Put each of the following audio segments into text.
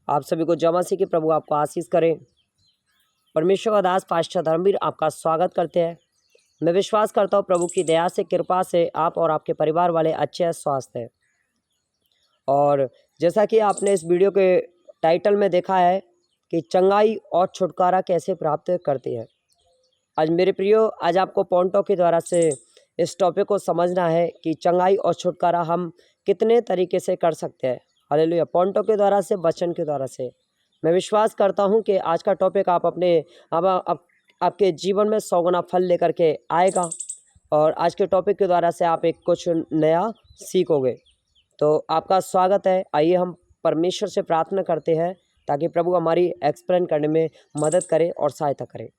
आप सभी को जय मसीह की प्रभु आपको आशीष करें। परमेश्वर का दास पास्टर धर्मवीर आपका स्वागत करते हैं। मैं विश्वास करता हूँ प्रभु की दया से कृपा से आप और आपके परिवार वाले अच्छे स्वस्थ हैं। और जैसा कि आपने इस वीडियो के टाइटल में देखा है कि चंगाई और छुटकारा कैसे प्राप्त करती है। आज मेरे प्रियो, आज आपको पॉइंटों के द्वारा से इस टॉपिक को समझना है कि चंगाई और छुटकारा हम कितने तरीके से कर सकते हैं। हालेलुया। पॉइंटों के द्वारा से, वचन के द्वारा से मैं विश्वास करता हूं कि आज का टॉपिक आप आपके जीवन में 100 गुना फल लेकर के आएगा और आज के टॉपिक के द्वारा से आप एक कुछ नया सीखोगे। तो आपका स्वागत है। आइए हम परमेश्वर से प्रार्थना करते हैं ताकि प्रभु हमारी एक्सप्लेन करने में मदद करे और सहायता करे।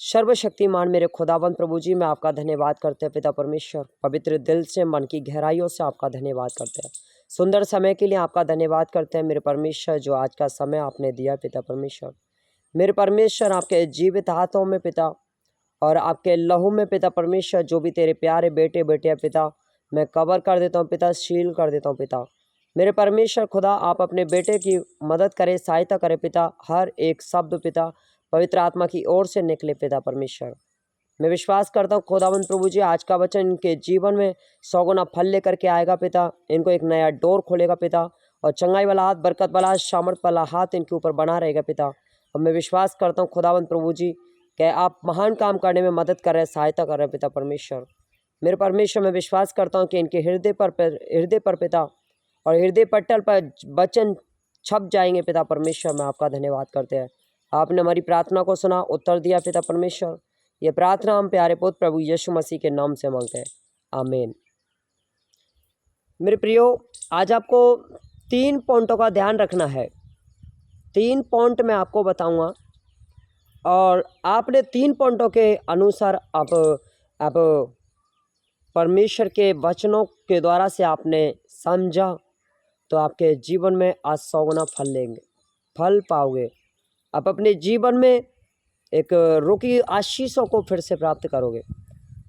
सर्वशक्तिमान मेरे खुदाबंद प्रभु जी, मैं आपका धन्यवाद करते हैं पिता परमेश्वर। पवित्र दिल से, मन की गहराइयों से आपका धन्यवाद करते हैं। सुंदर समय के लिए आपका धन्यवाद करते हैं मेरे परमेश्वर, जो आज का समय आपने दिया पिता परमेश्वर। मेरे परमेश्वर, आपके जीवित हाथों में पिता और आपके लहू में पिता परमेश्वर, जो भी तेरे प्यारे बेटे बेटे पिता, मैं कवर कर देता हूँ पिता, शील कर देता हूँ पिता। मेरे परमेश्वर खुदा, आप अपने बेटे की मदद करें, सहायता करें पिता। हर एक शब्द पिता पवित्र आत्मा की ओर से निकले पिता परमेश्वर। मैं विश्वास करता हूँ खुदावंद प्रभु जी, आज का वचन इनके जीवन में 100 गुना फल लेकर के आएगा पिता। इनको एक नया डोर खोलेगा पिता और चंगाई वाला हाथ, बरकत वाला, सामर्थ वाला हाथ इनके ऊपर बना रहेगा पिता। और मैं विश्वास करता हूँ खुदावंद प्रभु जी कि आप महान काम करने में मदद कर रहे हैं, सहायता कर रहे हैं पिता परमेश्वर। मेरे परमेश्वर, मैं विश्वास करता हूँ कि इनके हृदय पर पिता और हृदय पटल पर वचन छप जाएंगे पिता परमेश्वर। मैं आपका धन्यवाद करते हैं। आपने हमारी प्रार्थना को सुना, उत्तर दिया पिता परमेश्वर। ये प्रार्थना हम प्यारे पुत्र प्रभु यीशु मसीह के नाम से मांगते हैं, आमीन। मेरे प्रियो, आज आपको 3 पॉइंटों का ध्यान रखना है। 3 पॉइंट मैं आपको बताऊंगा और आपने 3 पॉइंटों के अनुसार आप परमेश्वर के वचनों के द्वारा से आपने समझा तो आपके जीवन में आज 100 गुना फल लेंगे, फल पाओगे। आप अपने जीवन में एक रुकी आशीषों को फिर से प्राप्त करोगे।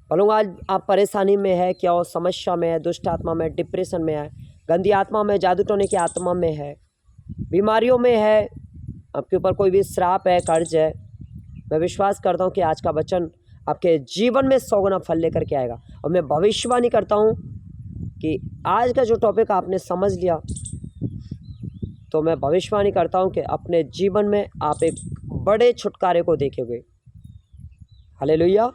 बोलूँगा, आज आप परेशानी में है, क्या हो, समस्या में है, दुष्ट आत्मा में, डिप्रेशन में है, गंदी आत्मा में, जादू टोने की आत्मा में है, बीमारियों में है, आपके ऊपर कोई भी श्राप है, कर्ज है। मैं विश्वास करता हूँ कि आज का वचन आपके जीवन में 100 गुना फल लेकर के आएगा। और मैं भविष्यवाणी करता हूँ कि आज का जो टॉपिक आपने समझ लिया तो मैं भविष्यवाणी करता हूं कि अपने जीवन में आप एक बड़े छुटकारे को देखेंगे। हालेलुया।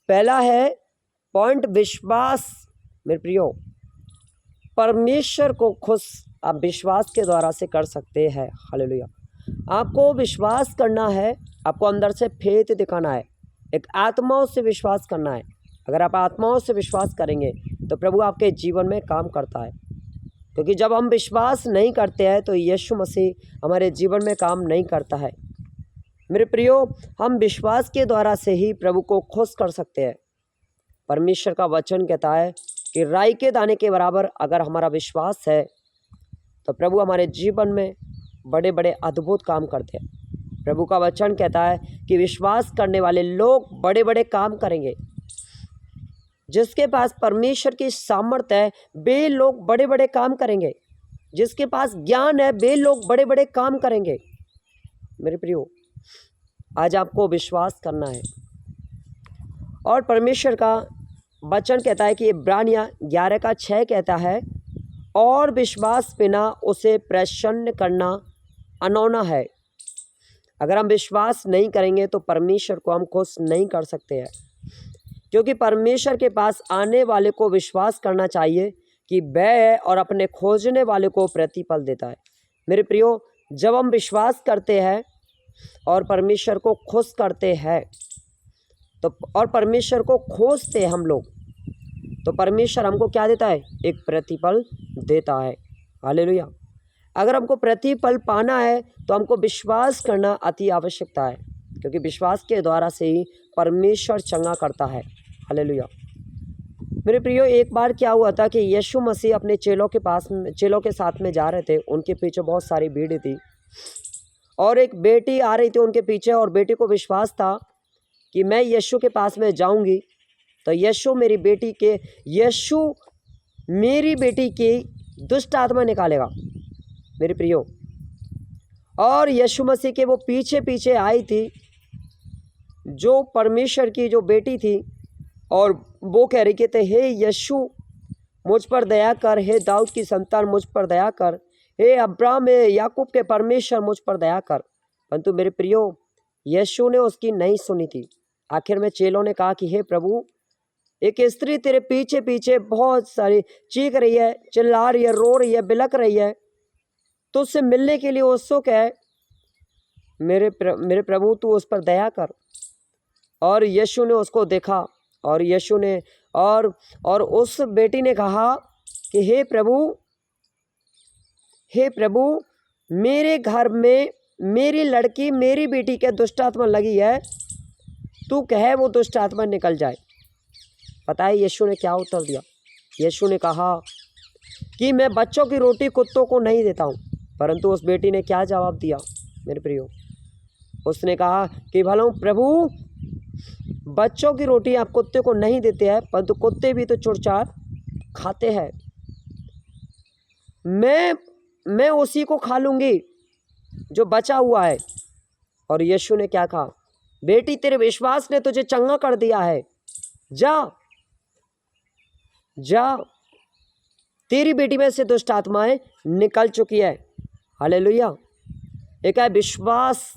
पहला है पॉइंट, विश्वास। मेरे प्रियो, परमेश्वर को खुश आप विश्वास के द्वारा से कर सकते हैं। हालेलुया। आपको विश्वास करना है, आपको अंदर से फेथ दिखाना है, एक आत्माओं से विश्वास करना है। अगर आप आत्माओं से विश्वास करेंगे तो प्रभु आपके जीवन में काम करता है। क्योंकि जब हम विश्वास नहीं करते हैं तो यीशु मसीह हमारे जीवन में काम नहीं करता है। मेरे प्रियो, हम विश्वास के द्वारा से ही प्रभु को खुश कर सकते हैं। परमेश्वर का वचन कहता है कि राई के दाने के बराबर अगर हमारा विश्वास है तो प्रभु हमारे जीवन में बड़े बड़े अद्भुत काम करते हैं। प्रभु का वचन कहता है कि विश्वास करने वाले लोग बड़े बड़े काम करेंगे। जिसके पास परमेश्वर की सामर्थ है वे लोग बड़े बड़े काम करेंगे। जिसके पास ज्ञान है वे लोग बड़े बड़े काम करेंगे। मेरे प्रियो, आज आपको विश्वास करना है। और परमेश्वर का वचन कहता है कि इब्रानियां 11:6 कहता है, और विश्वास बिना उसे प्रसन्न करना अनौना है। अगर हम विश्वास नहीं करेंगे तो परमेश्वर को हम खुश नहीं कर सकते हैं। क्योंकि परमेश्वर के पास आने वाले को विश्वास करना चाहिए कि वह है और अपने खोजने वाले को प्रतिफल देता है। मेरे प्रियो, जब हम विश्वास करते हैं और परमेश्वर को खुश करते हैं तो और परमेश्वर को खोजते हैं हम लोग, तो परमेश्वर हमको क्या देता है? एक प्रतिफल देता है। हालेलुया। अगर हमको प्रतिफल पाना है तो हमको विश्वास करना अति आवश्यकता है, क्योंकि विश्वास के द्वारा से ही परमेश्वर चंगा करता है। हालेलुया। मेरे प्रियो, एक बार क्या हुआ था कि यीशु मसीह अपने चेलों के साथ में जा रहे थे। उनके पीछे बहुत सारी भीड़ थी और एक बेटी आ रही थी उनके पीछे, और बेटी को विश्वास था कि मैं यीशु के पास में जाऊंगी तो यीशु मेरी बेटी की दुष्ट आत्मा निकालेगा मेरे प्रियो। और यीशु मसीह के वो पीछे पीछे आई थी जो परमेश्वर की जो बेटी थी, और वो कह रही कि थे, हे यीशु मुझ पर दया कर, हे दाऊद की संतान मुझ पर दया कर, हे अब्राहम याकूब के परमेश्वर मुझ पर दया कर। परंतु मेरे प्रियो यीशु ने उसकी नहीं सुनी थी। आखिर में चेलों ने कहा कि हे प्रभु, एक स्त्री तेरे पीछे पीछे बहुत सारी चीख रही है, चिल्ला रही है, रो रही है, बिलक रही है, तो उससे मिलने के लिए उत्सुक है। मेरे प्रभु तू उस पर दया कर। और यीशु ने उसको देखा, और यीशु ने और उस बेटी ने कहा कि हे प्रभु मेरे घर में मेरी लड़की, मेरी बेटी के दुष्ट आत्मा लगी है, तू कहे वो दुष्ट आत्मा निकल जाए। पता है यीशु ने क्या उत्तर दिया? यीशु ने कहा कि मैं बच्चों की रोटी कुत्तों को नहीं देता हूँ। परंतु उस बेटी ने क्या जवाब दिया मेरे प्रियो? उसने कहा कि भला प्रभु बच्चों की रोटी आप कुत्ते को नहीं देते हैं, परंतु कुत्ते भी तो चुरचार खाते हैं। मैं उसी को खा लूँगी जो बचा हुआ है। और यीशु ने क्या कहा? बेटी तेरे विश्वास ने तुझे चंगा कर दिया है, जा जा, तेरी बेटी में से दुष्ट आत्माएं निकल चुकी है। हालेलुया। एक है विश्वास,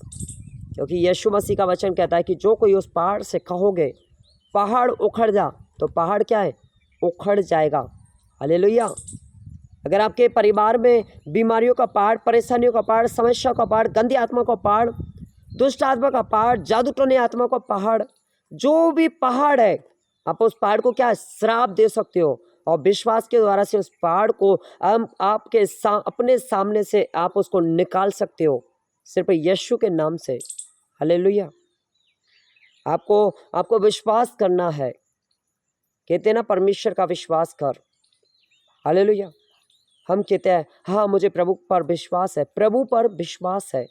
क्योंकि यीशु मसीह का वचन कहता है कि जो कोई उस पहाड़ से कहोगे पहाड़ उखड़ जा, तो पहाड़ क्या है? उखड़ जाएगा। हालेलुया। अगर आपके परिवार में बीमारियों का पहाड़, परेशानियों का पहाड़, समस्या का पहाड़, गंदी आत्मा का पहाड़, दुष्ट आत्मा का पहाड़, जादू टोने आत्मा का पहाड़, जो भी पहाड़ है, आप उस पहाड़ को क्या श्राप दे सकते हो, और विश्वास के द्वारा से उस पहाड़ को अपने सामने से आप उसको निकाल सकते हो, सिर्फ यीशु के नाम से। हालेलुया। आपको विश्वास करना है। कहते हैं ना, परमेश्वर का विश्वास कर। हालेलुया। हम कहते हैं हाँ मुझे प्रभु पर विश्वास है, प्रभु पर विश्वास है,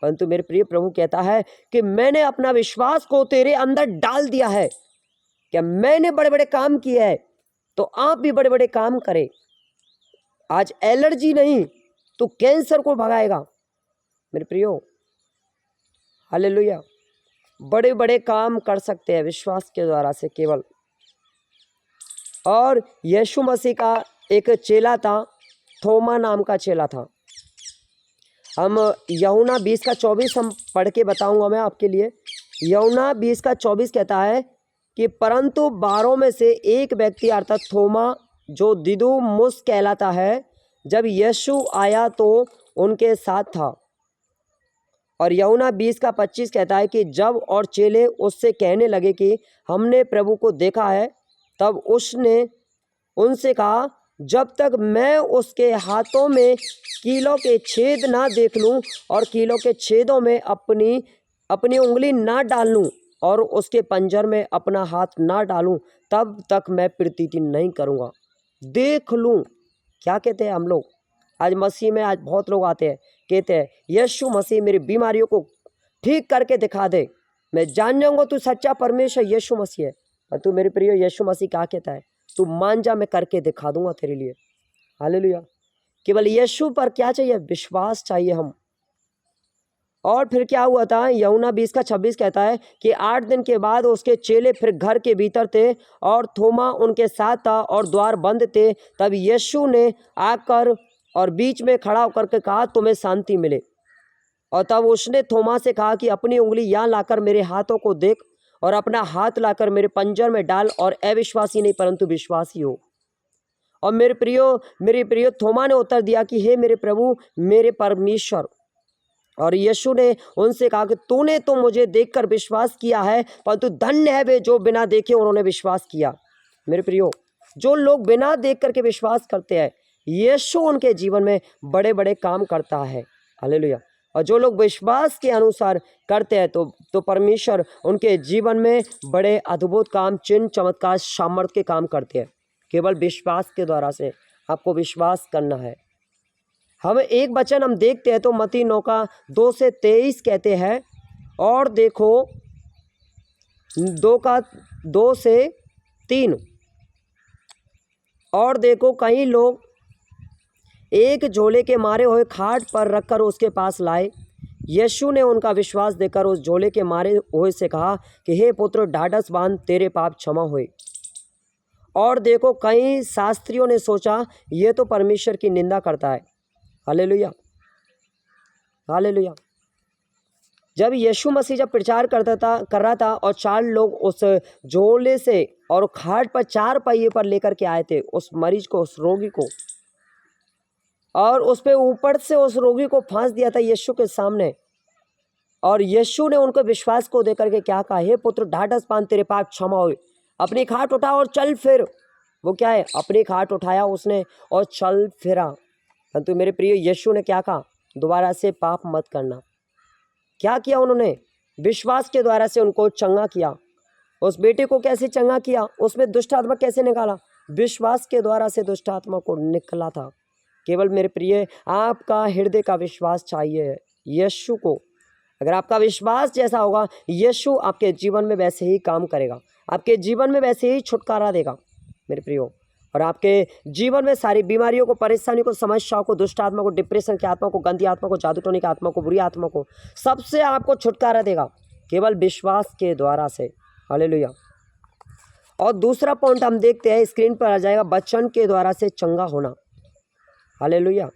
परंतु मेरे प्रिय प्रभु कहता है कि मैंने अपना विश्वास को तेरे अंदर डाल दिया है। क्या मैंने बड़े बड़े काम किए हैं, तो आप भी बड़े बड़े काम करें। आज एलर्जी नहीं तो कैंसर को भगाएगा मेरे प्रियो। हालेलुया। बड़े बड़े काम कर सकते हैं विश्वास के द्वारा से केवल। और यीशु मसीह का एक चेला था, थोमा नाम का चेला था। हम यूहन्ना 20:24 हम पढ़ के बताऊंगा मैं आपके लिए। यूहन्ना 20:24 कहता है कि परंतु 12 में से एक व्यक्ति अर्थात थोमा, जो दिदुमुस कहलाता है, जब यीशु आया तो उनके साथ था। और यूहन्ना 20:25 कहता है कि जब और चेले उससे कहने लगे कि हमने प्रभु को देखा है, तब उसने उनसे कहा, जब तक मैं उसके हाथों में कीलों के छेद ना देख लूं और कीलों के छेदों में अपनी उंगली ना डाल लूं और उसके पंजर में अपना हाथ ना डालूं, तब तक मैं प्रतीति नहीं करूंगा। देख लूं। क्या कहते हैं हम लोग आज मसीह में? आज बहुत लोग आते हैं, कहते हैं यीशु मसीह मेरी बीमारियों को ठीक करके दिखा दे, मैं जान जाऊंगा तू सच्चा परमेश्वर यीशु मसीह है। और तू मेरे प्रिय यीशु मसीह क्या कहता है? तू मान जा, मैं करके दिखा दूंगा तेरे लिए। हालेलुया। केवल यीशु पर क्या चाहिए? विश्वास चाहिए हम। और फिर क्या हुआ था? यूहन्ना 20:26 कहता है कि 8 दिन के बाद उसके चेले फिर घर के भीतर थे और थोमा उनके साथ था और द्वार बंद थे। तब यीशु ने आकर और बीच में खड़ा होकर के कहा, तुम्हें शांति मिले। और तब उसने थोमा से कहा कि अपनी उंगली यहाँ लाकर मेरे हाथों को देख और अपना हाथ लाकर मेरे पंजर में डाल और अविश्वासी नहीं परंतु विश्वासी हो। और मेरे प्रियो थोमा ने उत्तर दिया कि हे मेरे प्रभु, मेरे परमेश्वर। और यीशु ने उनसे कहा कि तूने तो मुझे देखकर विश्वास किया है, परंतु धन्य है वे जो बिना देखे उन्होंने विश्वास किया। मेरे प्रियो, जो लोग बिना देख करके विश्वास करते हैं, यीशु उनके जीवन में बड़े बड़े काम करता है। हालेलुया। और जो लोग विश्वास के अनुसार करते हैं तो परमेश्वर उनके जीवन में बड़े अद्भुत काम, चिन्ह, चमत्कार, सामर्थ्य के काम करते हैं। केवल विश्वास के द्वारा से आपको विश्वास करना है। हम एक वचन हम देखते हैं तो मत्ती 9:2-23 कहते हैं, और देखो 2:2-3, और देखो कई लोग एक झोले के मारे हुए खाट पर रखकर उसके पास लाए। यीशु ने उनका विश्वास देखकर उस झोले के मारे हुए से कहा कि हे पुत्र, ढाढ़स बांध, तेरे पाप क्षमा हुए। और देखो, कई शास्त्रियों ने सोचा ये तो परमेश्वर की निंदा करता है। Hallelujah, hallelujah. जब यीशु मसीह जब प्रचार कर रहा था और 4 लोग उस झोले से और खाट पर 4 पहिए पर लेकर के आए थे उस मरीज को, उस रोगी को, और उस पे ऊपर से उस रोगी को फांस दिया था यीशु के सामने। और यीशु ने उनको विश्वास को देकर के क्या कहा, हे पुत्र, ढाढ़स बांध, तेरे पाप क्षमा हुए, अपनी खाट उठा और चल फिर। वो क्या है, अपनी खाट उठाया उसने और चल फिरा। परंतु मेरे प्रिय, यीशु ने क्या कहा, दोबारा से पाप मत करना। क्या किया उन्होंने, विश्वास के द्वारा से उनको चंगा किया। उस बेटे को कैसे चंगा किया, उसमें दुष्ट आत्मा कैसे निकाला, विश्वास के द्वारा से दुष्ट आत्मा को निकला था। केवल मेरे प्रिय, आपका हृदय का विश्वास चाहिए यीशु को। अगर आपका विश्वास जैसा होगा, यीशु आपके जीवन में वैसे ही काम करेगा, आपके जीवन में वैसे ही छुटकारा देगा मेरे प्रियो। और आपके जीवन में सारी बीमारियों को, परेशानियों को, समस्याओं को, दुष्ट आत्मा को, डिप्रेशन की आत्मा को, गंदी आत्मा को, जादू टोने की आत्मा को, बुरी आत्मा को, सबसे आपको छुटकारा देगा केवल विश्वास के द्वारा से। हालेलुया। और दूसरा पॉइंट हम देखते हैं, स्क्रीन पर आ जाएगा, वचन के द्वारा से चंगा होना। हालेलुया।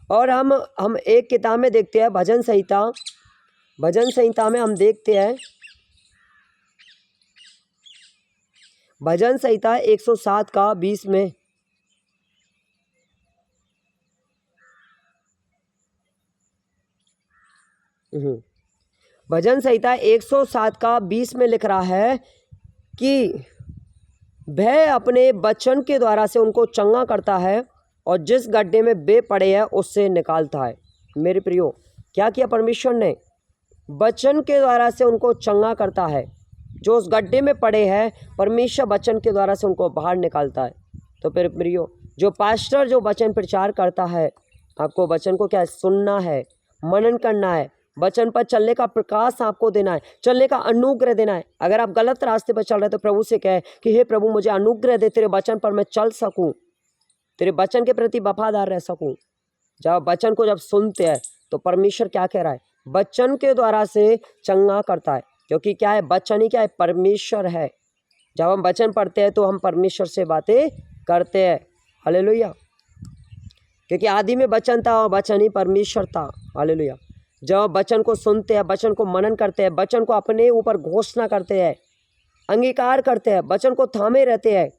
और हम एक किताब में देखते हैं, भजन संहिता में हम देखते हैं, भजन संहिता 107 का 20 में, भजन संहिता 107 का 20 में लिख रहा है कि वह अपने वचन के द्वारा से उनको चंगा करता है और जिस गड्ढे में वे पड़े हैं उससे निकालता है। मेरे प्रियो, क्या किया परमेश्वर ने, वचन के द्वारा से उनको चंगा करता है। जो उस गड्ढे में पड़े हैं, परमेश्वर वचन के द्वारा से उनको बाहर निकालता है। तो फिर प्रियो, जो पास्टर जो वचन प्रचार करता है, आपको वचन को क्या सुनना है, मनन करना है, वचन पर चलने का प्रकाश आपको देना है, चलने का अनुग्रह देना है। अगर आप गलत रास्ते पर चल रहे हैं तो प्रभु से कहे कि हे प्रभु, मुझे अनुग्रह दे, तेरे वचन पर मैं चल सकूं, तेरे वचन के प्रति वफादार रह सकूं। जब वचन को जब सुनते हैं तो परमेश्वर क्या कह रहा है, वचन के द्वारा से चंगा करता है। क्योंकि क्या है, वचन ही क्या है, परमेश्वर है। जब हम वचन पढ़ते हैं तो हम परमेश्वर से बातें करते हैं। हालेलुया। क्योंकि आदि में वचन था और वचन ही परमेश्वर था। हालेलुया। जब वचन को सुनते हैं, वचन को मनन करते हैं, वचन को अपने ऊपर घोषणा करते हैं, अंगीकार करते हैं, वचन को थामे रहते हैं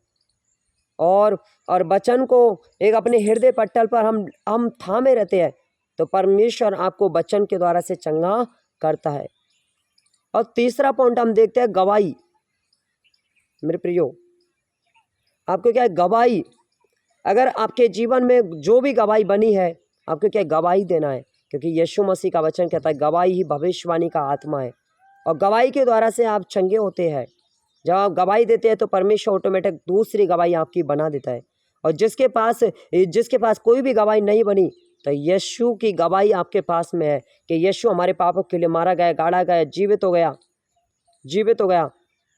और वचन को एक अपने हृदय पटल पर हम थामे रहते हैं, तो परमेश्वर आपको वचन के द्वारा से चंगा करता है। और तीसरा पॉइंट हम देखते हैं, गवाही। मेरे प्रियो, आपको क्या है, गवाही। अगर आपके जीवन में जो भी गवाही बनी है, आपको क्या गवाही देना है। क्योंकि यीशु मसीह का वचन कहता है, गवाही ही भविष्यवाणी का आत्मा है। और गवाही के द्वारा से आप चंगे होते हैं। जब आप गवाही देते हैं तो परमेश्वर ऑटोमेटिक दूसरी गवाही आपकी बना देता है। और जिसके पास कोई भी गवाही नहीं बनी, तो यीशु की गवाही आपके पास में है कि यीशु हमारे पापों के लिए मारा गया, गाड़ा गया, जीवित हो गया।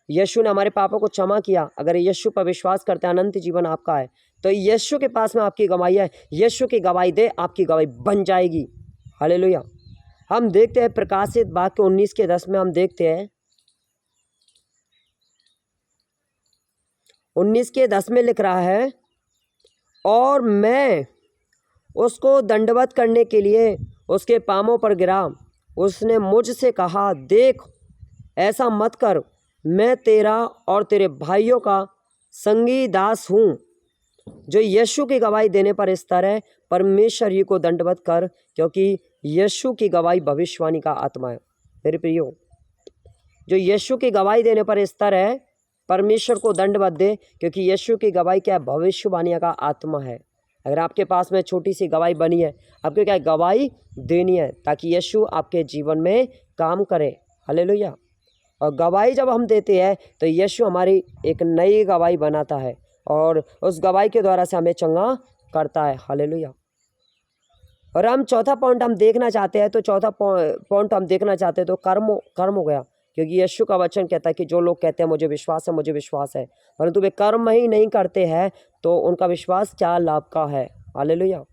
यीशु ने हमारे पापों को क्षमा किया। अगर यीशु पर विश्वास करते हैं, अनंत जीवन आपका है। तो यीशु के पास में आपकी गवाही है। यीशु की गवाही दे, आपकी गवाही बन जाएगी। हालेलुया। हम देखते हैं प्रकाशित वाक्य 19 के 10 में, हम देखते हैं 19 के 10 में लिख रहा है, और मैं उसको दंडवत करने के लिए उसके पांवों पर गिरा। उसने मुझसे कहा, देख, ऐसा मत कर, मैं तेरा और तेरे भाइयों का संगी दास हूँ। जो यीशु की गवाही देने पर स्थिर है, परमेश्वर ही को दंडवत कर, क्योंकि यीशु की गवाही भविष्यवाणी का आत्मा है। मेरे प्रियो, जो यीशु की गवाही देने पर स्थिर है, परमेश्वर को दंडवत दे, क्योंकि यीशु की गवाही क्या है, भविष्यवाणी का आत्मा है। अगर आपके पास में छोटी सी गवाही बनी है, आपको क्या गवाही देनी है, ताकि यीशु आपके जीवन में काम करे। हालेलुया। और गवाही जब हम देते हैं तो यीशु हमारी एक नई गवाही बनाता है और उस गवाही के द्वारा से हमें चंगा करता है। हालेलुया। और हम चौथा पॉइंट हम देखना चाहते हैं, तो चौथा पॉइंट हम देखना चाहते हैं तो कर्म हो गया। क्योंकि यीशु का वचन कहता है कि जो लोग कहते हैं मुझे विश्वास है, परंतु वे कर्म ही नहीं करते हैं, तो उनका विश्वास क्या लाभ का है। हालेलुया।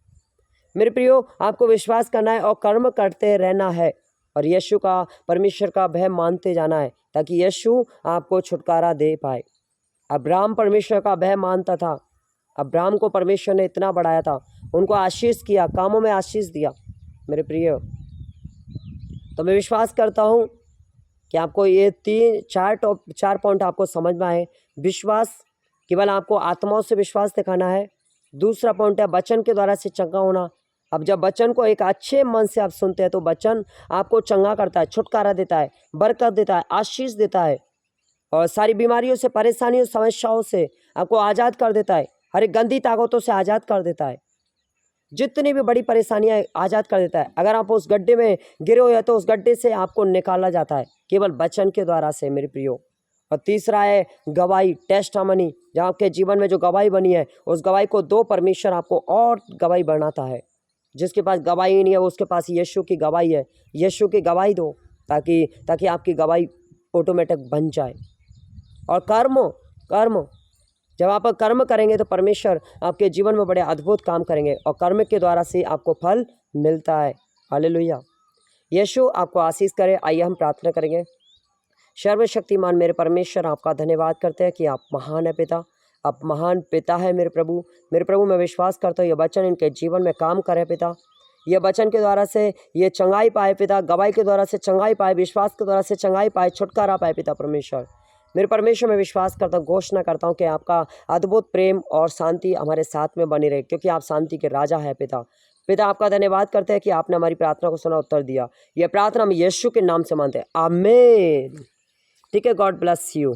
मेरे प्रियो, आपको विश्वास करना है और कर्म करते रहना है और यीशु का, परमेश्वर का भय मानते जाना है ताकि यीशु आपको छुटकारा दे पाए। अब्राहम परमेश्वर का भय मानता था। अब्राहम को परमेश्वर ने इतना बढ़ाया था, उनको आशीष किया, कामों में आशीष दिया। मेरे प्रिय, तो मैं विश्वास करता हूँ कि आपको ये 4 पॉइंट आपको समझ में आए। विश्वास, केवल आपको आत्माओं से विश्वास दिखाना है। दूसरा पॉइंट है वचन के द्वारा से चंगा होना। अब जब वचन को एक अच्छे मन से आप सुनते हैं तो वचन आपको चंगा करता है, छुटकारा देता है, बरकत देता है, आशीष देता है और सारी बीमारियों से, परेशानियों, समस्याओं से आपको आज़ाद कर देता है। हर एक गंदी ताकतों से आज़ाद कर देता है। जितनी भी बड़ी परेशानियां आज़ाद कर देता है। अगर आप उस गड्ढे में गिरे हो तो उस गड्ढे से आपको निकाला जाता है केवल वचन के द्वारा से, मेरे प्रियो। और तीसरा है गवाही, टेस्टामनी। जहाँ आपके जीवन में जो गवाही बनी है उस गवाही को दो, परमेश्वर आपको और गवाही बनाता है। जिसके पास गवाही नहीं है उसके पास यीशु की गवाही है। यीशु की गवाही दो ताकि आपकी गवाही ऑटोमेटिक बन जाए। और कर्म, जब आप कर्म करेंगे तो परमेश्वर आपके जीवन में बड़े अद्भुत काम करेंगे और कर्म के द्वारा से आपको फल मिलता है। हालेलुया। यीशु आपको आशीष करे। आइए हम प्रार्थना करेंगे। सर्वशक्तिमान मेरे परमेश्वर, आपका धन्यवाद करते हैं कि आप महान है पिता, आप महान पिता है मेरे प्रभु। मेरे प्रभु, मैं विश्वास करता हूँ ये वचन इनके जीवन में काम करे पिता। ये वचन के द्वारा से ये चंगाई पाए पिता, गवाही के द्वारा से चंगाई पाए, विश्वास के द्वारा से चंगाई पाए, छुटकारा पाए पिता परमेश्वर। मेरे परमेश्वर, मैं विश्वास करता हूँ, घोषणा करता हूँ कि आपका अद्भुत प्रेम और शांति हमारे साथ में बनी रहे, क्योंकि आप शांति के राजा है पिता। पिता, आपका धन्यवाद करते हैं कि आपने हमारी प्रार्थना को सुना, उत्तर दिया। यह प्रार्थना हम यीशु के नाम से मानते हैं। आमीन। ठीक है, गॉड ब्लेस यू।